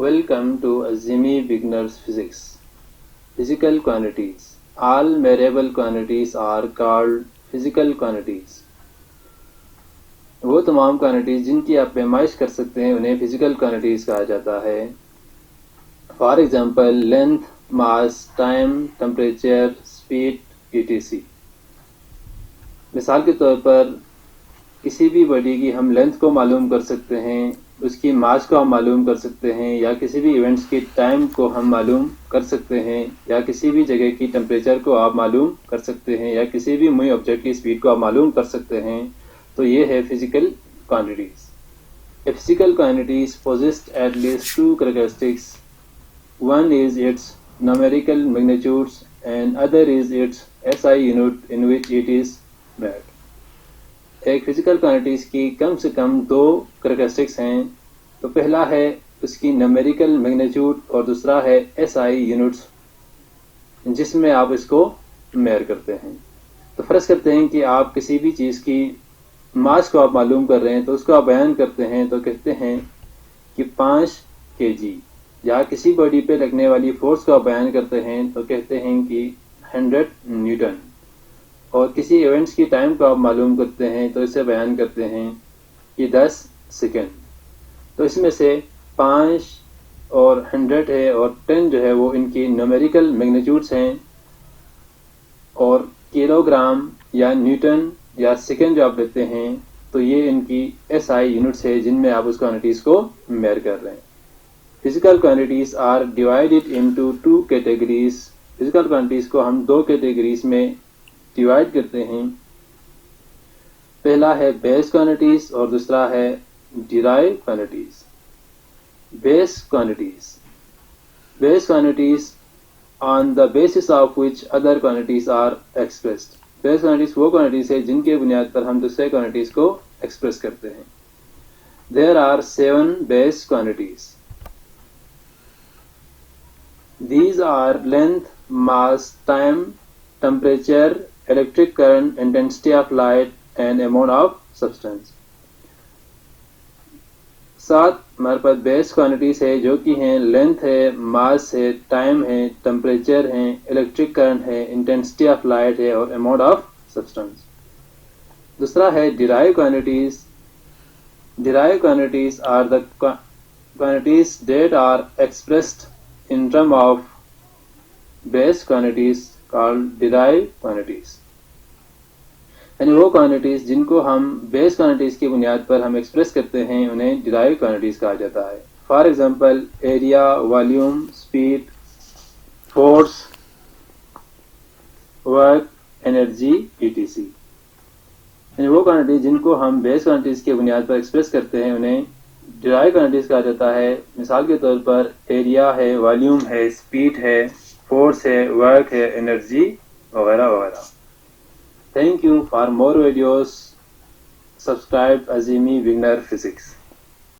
Welcome to Azimi Beginner's Physics. Physical quantities. All measurable quantities are called physical quantities. وہ تمام quantities جن کی آپ پیمائش کر سکتے ہیں انہیں فزیکل کوانٹیز کہا جاتا ہے. For example length, mass, time, temperature, speed etc. مثال کے طور پر کسی بھی باڈی کی ہم لینتھ کو معلوم کر سکتے ہیں، اس کی ماس کو ہم معلوم کر سکتے ہیں، یا کسی بھی ایونٹس کی ٹائم کو ہم معلوم کر سکتے ہیں، یا کسی بھی جگہ کی ٹمپریچر کو آپ معلوم کر سکتے ہیں، یا کسی بھی مووی آبجیکٹ کی اسپیڈ کو آپ معلوم کر سکتے ہیں. تو یہ ہے physical quantities. A physical quantities possess at least two characteristics. One is its numerical magnitudes and other is its SI unit in which it is made. ایک فزیکل کوانٹیز کی کم سے کم دو کریکٹرسٹکس ہیں. تو پہلا ہے اس کی نمیریکل میگنیچیوڈ اور دوسرا ہے SI یونٹس جس میں آپ اس کو میئر کرتے ہیں. تو فرض کرتے ہیں کہ آپ کسی بھی چیز کی ماس کو آپ معلوم کر رہے ہیں تو اس کو آپ بیان کرتے ہیں تو کہتے ہیں کہ 5 kg، یا کسی باڈی پہ لگنے والی فورس کو آپ بیان کرتے ہیں تو کہتے ہیں کہ 100 نیوٹن، اور کسی ایونٹس کی ٹائم کو آپ معلوم کرتے ہیں تو اسے بیان کرتے ہیں کہ 10 سیکنڈ. تو اس میں سے 5 اور 100 ہے اور 10 جو ہے وہ ان کی نومیریکل میگنیچیوڈس ہیں، اور کلو گرام یا نیوٹن یا سیکنڈ جو آپ لیتے ہیں تو یہ ان کی SI یونٹس ہے جن میں آپ اس کوانٹیز کو میئر کر رہے ہیں. Physical quantities are divided into 2 categories. Physical quantities کو ہم 2 کیٹیگریز میں ڈیوائڈ کرتے ہیں. پہلا ہے بیس کوانٹیز اور دوسرا ہے derive quantities. Base quantities. Base quantities on the basis of which other quantities are expressed. Base quantities وہ کوانٹیز ہے جن کے بنیاد پر ہم دوسرے کوانٹیز کو ایکسپریس کرتے ہیں. There are 7 base quantities. These are length, mass, time, temperature, electric current, intensity of light, and amount of substance. 7 ہمارے پاس بیس کوانٹیز ہے جو کہ ہیں لینتھ ہے، ماس ہے، ٹائم ہے، ٹمپریچر ہے، الیکٹرک کرنٹ ہے، انٹینسٹی آف لائٹ ہے اور اماؤنٹ آف سبسٹنس. دوسرا ہے derive quantities. Derive quantities are the quantities that are expressed in term of base quantities called derive quantities. یعنی وہ کوانٹیز جن کو ہم بیس کوانٹیز کی بنیاد پر ہم ایکسپریس کرتے ہیں انہیں ڈیرائیو کوانٹیز کہا جاتا ہے. For example area, volume, speed, force, work, energy etc. یعنی وہ کوانٹیز جن کو ہم بیس کوانٹیز کی بنیاد پر ایکسپریس کرتے ہیں انہیں ڈیرائیو کوانٹیز کہا جاتا ہے. مثال کے طور پر ایریا ہے، والیوم ہے، اسپیڈ ہے، فورس ہے، ورک ہے، انرجی وغیرہ وغیرہ. Thank you. For more videos, subscribe Azimi Beginner Physics.